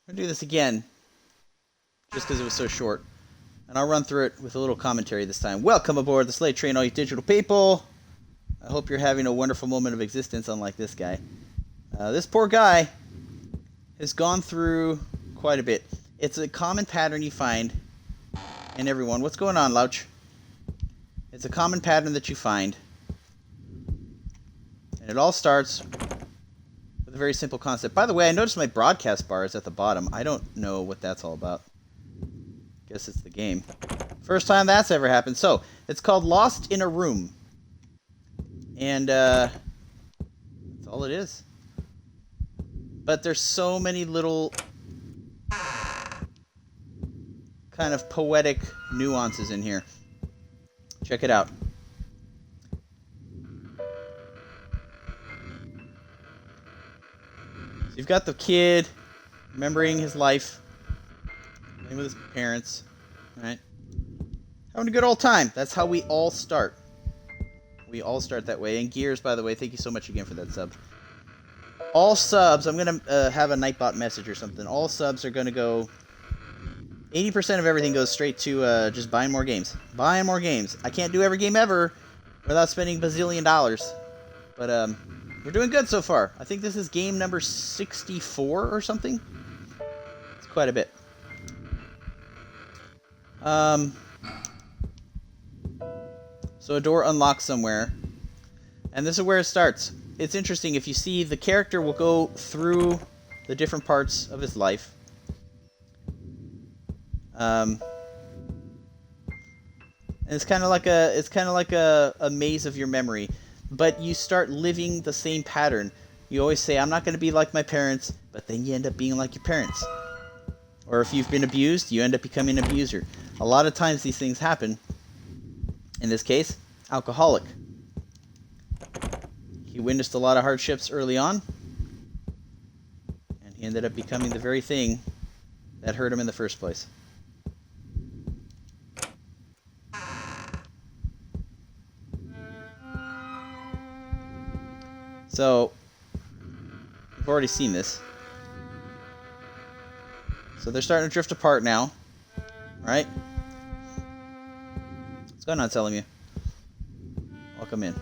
I'm gonna do this again, just because it was so short. And I'll run through it with a little commentary this time. Welcome aboard the Slate Train, all you digital people. I hope you're having a wonderful moment of existence, unlike this guy. This poor guy has gone through quite a bit. It's a common pattern you find in everyone. What's going on, Louch? It's a common pattern that you find. And it all starts with a very simple concept. By the way, I noticed my broadcast bar is at the bottom. I don't know what that's all about. Guess it's the game. First time that's ever happened. So, it's called Lost in a Room. And, that's all it is. But there's so many little kind of poetic nuances in here. Check it out. So you've got the kid remembering his life, playing with his parents, right? Having a good old time. That's how we all start. We all start that way. And Gears, by the way, thank you so much again for that sub. All subs, I'm going to have a Nightbot message or something. All subs are going to go... 80% of everything goes straight to just buying more games. Buying more games. I can't do every game ever without spending bazillion dollars. But we're doing good so far. I think this is game number 64 or something. It's quite a bit. So a door unlocks somewhere. And this is where it starts. It's interesting. If you see, the character will go through the different parts of his life. And it's kind of like a maze of your memory, but you start living the same pattern. You always say, I'm not going to be like my parents, but then you end up being like your parents. Or if you've been abused, you end up becoming an abuser. A lot of times these things happen. In this case, alcoholic. He witnessed a lot of hardships early on, and he ended up becoming the very thing that hurt him in the first place. So, we've already seen this. So they're starting to drift apart now. Right? What's going on, telling you? Welcome in.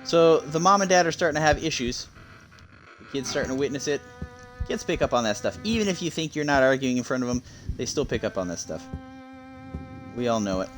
So, the mom and dad are starting to have issues. The kid's starting to witness it. Kids pick up on that stuff. Even if you think you're not arguing in front of them, they still pick up on that stuff. We all know it.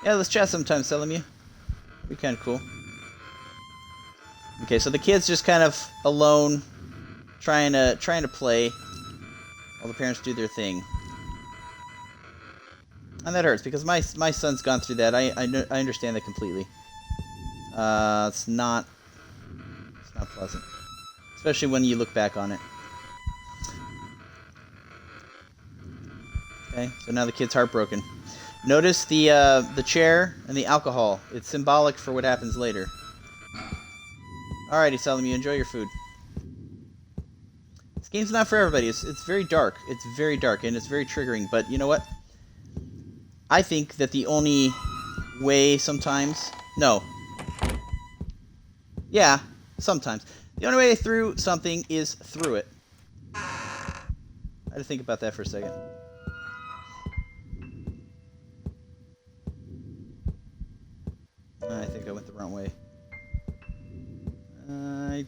Yeah, let's chat sometime, Selim. It'd be kind of cool. Okay, so the kid's just kind of alone, trying to play, while the parents do their thing, and that hurts because my son's gone through that. I understand that completely. It's not pleasant, especially when you look back on it. Okay, so now the kid's heartbroken. Notice the chair and the alcohol. It's symbolic for what happens later. Alrighty, Salim, you enjoy your food. This game's not for everybody. It's very dark. It's very dark and it's very triggering. But you know what? I think that the only way sometimes... No. Yeah, sometimes. The only way through something is through it. I had to think about that for a second. I think I went the wrong way. I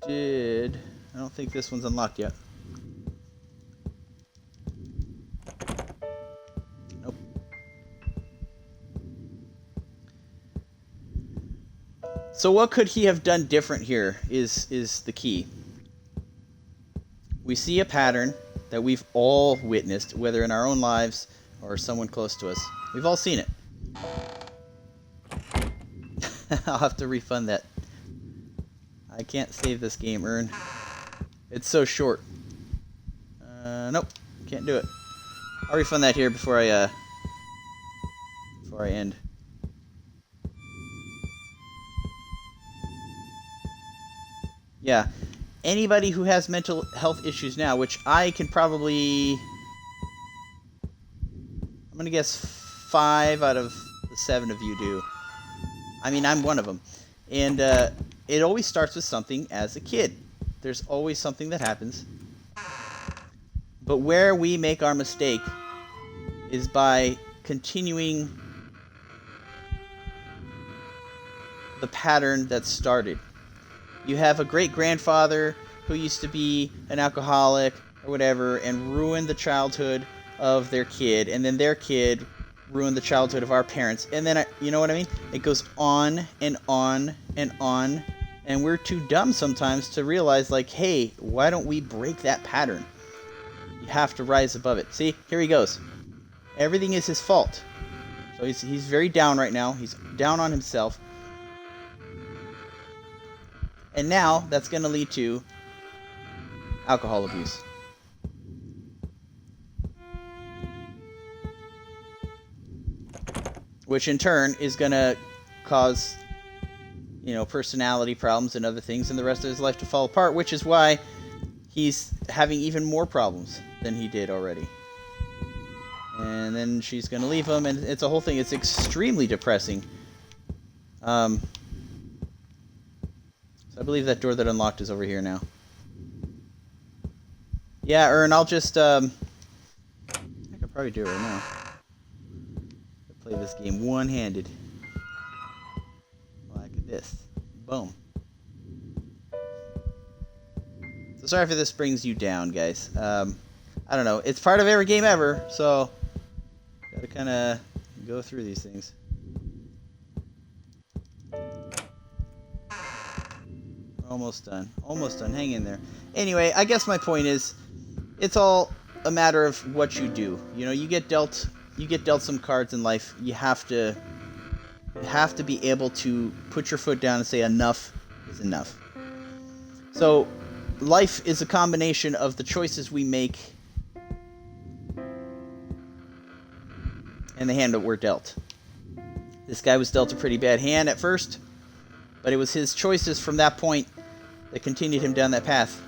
did. I don't think this one's unlocked yet. Nope. So what could he have done different here is the key. We see a pattern that we've all witnessed, whether in our own lives or someone close to us. We've all seen it. I'll have to refund that. I can't save this game, Ern. It's so short. Nope. Can't do it. I'll refund that here before I end. Yeah. Anybody who has mental health issues now, which I can probably... I'm going to guess 5 out of the 7 of you do. I mean, I'm one of them. And it always starts with something as a kid. There's always something that happens. But where we make our mistake is by continuing the pattern that started. You have a great-grandfather who used to be an alcoholic or whatever and ruined the childhood of their kid, and then their kid ruined the childhood of our parents, and then, you know what I mean? It goes on and on and on, and we're too dumb sometimes to realize, like, hey, why don't we break that pattern? You have to rise above it. See, here he goes. Everything is his fault. So he's very down right now. He's down on himself. And now that's going to lead to alcohol abuse. Which in turn is going to cause, you know, personality problems and other things, and the rest of his life to fall apart, which is why he's having even more problems than he did already. And then she's going to leave him, and it's a whole thing. It's extremely depressing. So I believe that door that unlocked is over here now. Yeah, Ern, I'll just, I could probably do it right now. Play this game one-handed. Like this. Boom. So sorry if this brings you down, guys. I don't know. It's part of every game ever, so gotta kind of go through these things. Almost done. Almost done. Hang in there. Anyway, I guess my point is, it's all a matter of what you do. You know, you get dealt some cards in life. You have to be able to put your foot down and say enough is enough. So life is a combination of the choices we make and the hand that we're dealt. This guy was dealt a pretty bad hand at first, but it was his choices from that point that continued him down that path.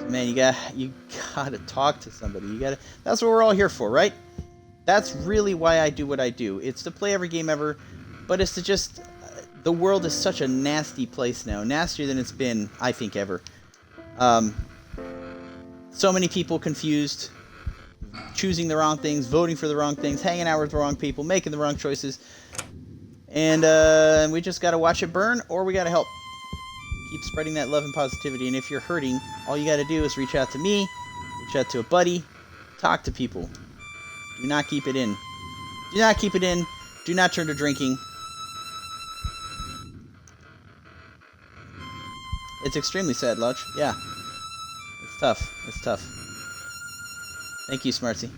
Man, you gotta talk to somebody. That's what we're all here for, right? That's really why I do what I do. It's to play every game ever, but it's to just... the world is such a nasty place now. Nastier than it's been, I think, ever. So many people confused, choosing the wrong things, voting for the wrong things, hanging out with the wrong people, making the wrong choices. And we just gotta watch it burn, or we gotta help. Keep spreading that love and positivity, and if you're hurting, all you gotta do is reach out to me, reach out to a buddy, talk to people. Do not keep it in. Do not keep it in. Do not turn to drinking. It's extremely sad, Lodge. Yeah. It's tough. It's tough. Thank you, Smartsy.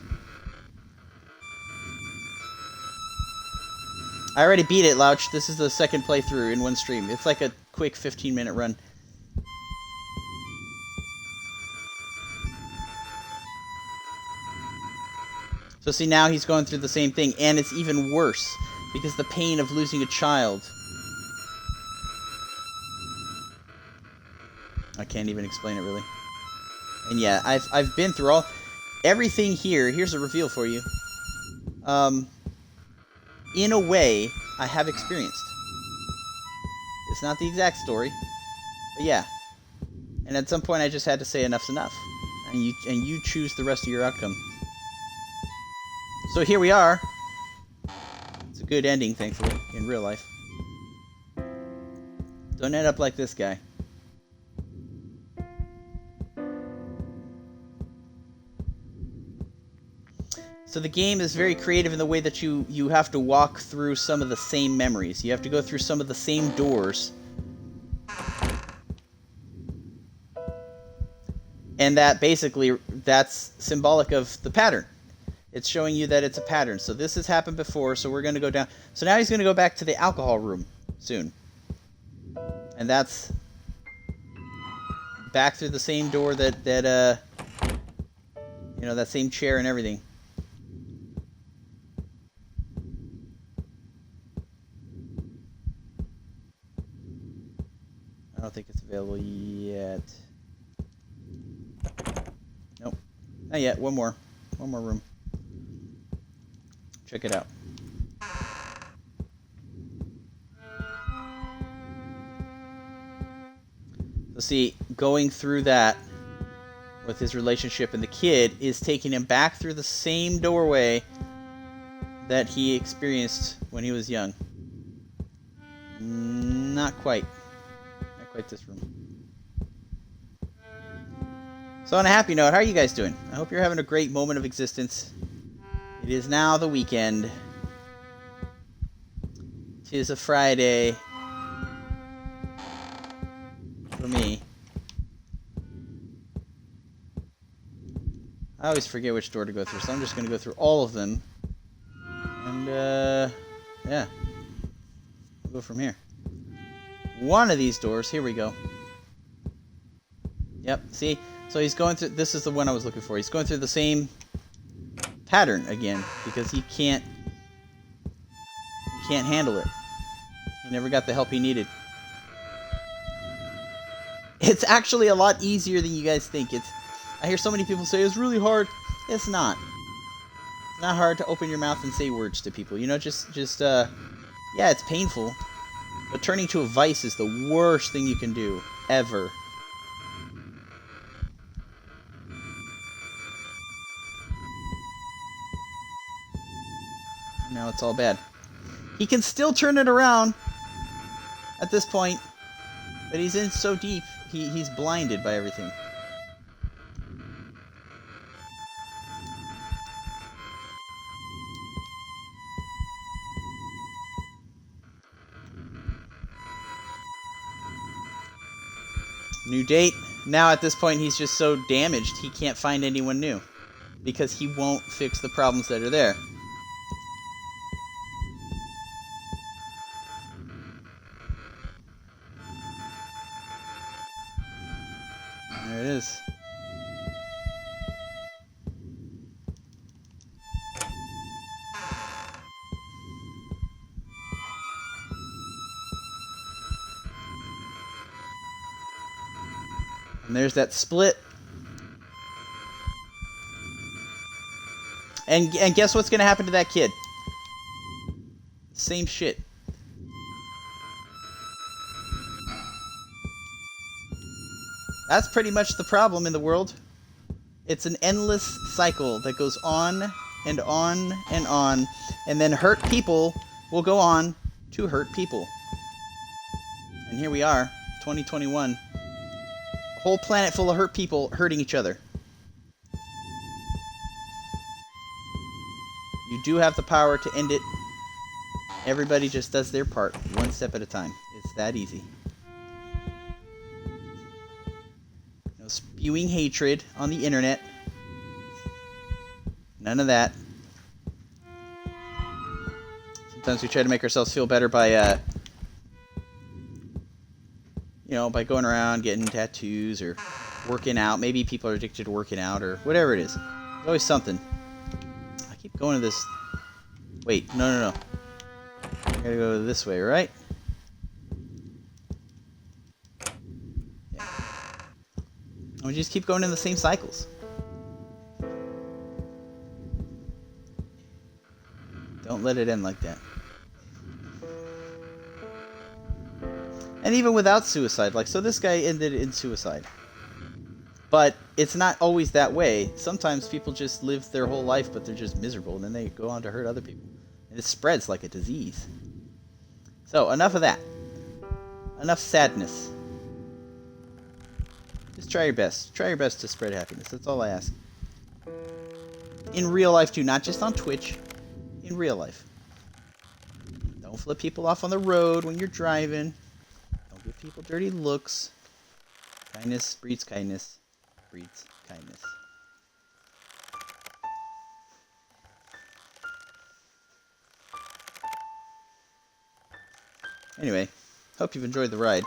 I already beat it, Louch. This is the second playthrough in one stream. It's like a quick 15-minute run. So see, now he's going through the same thing, and it's even worse, because the pain of losing a child. I can't even explain it, really. And yeah, I've been through everything here. Here's a reveal for you. In a way, I have experienced. It's not the exact story, but yeah. And at some point, I just had to say enough's enough, and you choose the rest of your outcome. So here we are. It's a good ending, thankfully, in real life. Don't end up like this guy. So the game is very creative in the way that you have to walk through some of the same memories. You have to go through some of the same doors. And that basically, that's symbolic of the pattern. It's showing you that it's a pattern. So this has happened before, so we're going to go down. So now he's going to go back to the alcohol room soon. And that's back through the same door that you know, that same chair and everything. I don't think it's available yet. Nope. Not yet. One more room. Check it out. So see, going through that with his relationship and the kid is taking him back through the same doorway that he experienced when he was young. Not quite. Not quite this room. So on a happy note, how are you guys doing? I hope you're having a great moment of existence. It is now the weekend. Tis a Friday. For me. I always forget which door to go through, so I'm just going to go through all of them. And, yeah. We'll go from here. One of these doors, here we go. Yep, see? So he's going through, this is the one I was looking for. He's going through the same pattern again, because he can't handle it. He never got the help he needed. It's actually a lot easier than you guys think. I hear so many people say it's really hard. It's not. It's not hard to open your mouth and say words to people. You know, yeah, it's painful. But turning to a vice is the worst thing you can do, ever. Now it's all bad. He can still turn it around at this point, but he's in so deep, he's blinded by everything. New date. Now at this point he's just so damaged he can't find anyone new because he won't fix the problems that are there. There it is. And there's that split. And guess what's going to happen to that kid? Same shit. That's pretty much the problem in the world. It's an endless cycle that goes on and on and on. And then hurt people will go on to hurt people. And here we are, 2021. A whole planet full of hurt people hurting each other. You do have the power to end it. Everybody just does their part, one step at a time. It's that easy. No spewing hatred on the internet. None of that. Sometimes we try to make ourselves feel better by, you know, by going around getting tattoos or working out. Maybe people are addicted to working out or whatever it is. There's always something. I keep going to this. Wait, no. I gotta go this way, right? Yeah. And we just keep going in the same cycles. Don't let it end like that. And even without suicide, like, so this guy ended in suicide. But it's not always that way. Sometimes people just live their whole life, but they're just miserable, and then they go on to hurt other people. And it spreads like a disease. So, enough of that. Enough sadness. Just try your best. Try your best to spread happiness. That's all I ask. In real life, too. Not just on Twitch. In real life. Don't flip people off on the road when you're driving. Don't give people dirty looks. Kindness breeds kindness. Breeds kindness. Anyway, hope you've enjoyed the ride.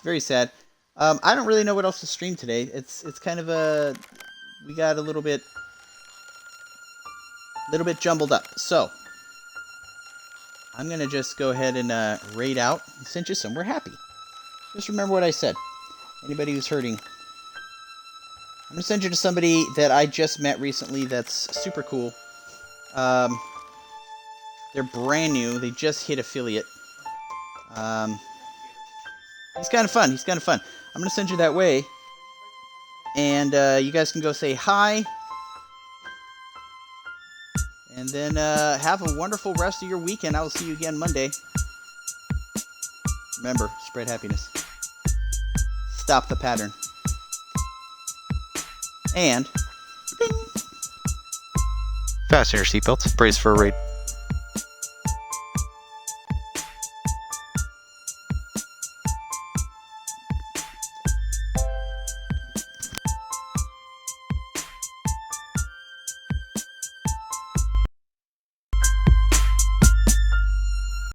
Very sad. I don't really know what else to stream today. It's kind of a... We got a little bit jumbled up. So, I'm going to just go ahead and raid out and send you somewhere happy. Just remember what I said. Anybody who's hurting. I'm going to send you to somebody that I just met recently that's super cool. They're brand new. They just hit affiliate. He's kind of fun. He's kind of fun. I'm going to send you that way. And you guys can go say hi. And then have a wonderful rest of your weekend. I will see you again Monday. Remember, spread happiness. Stop the pattern. And... Ding. Fasten your seatbelts. Brace for a raid.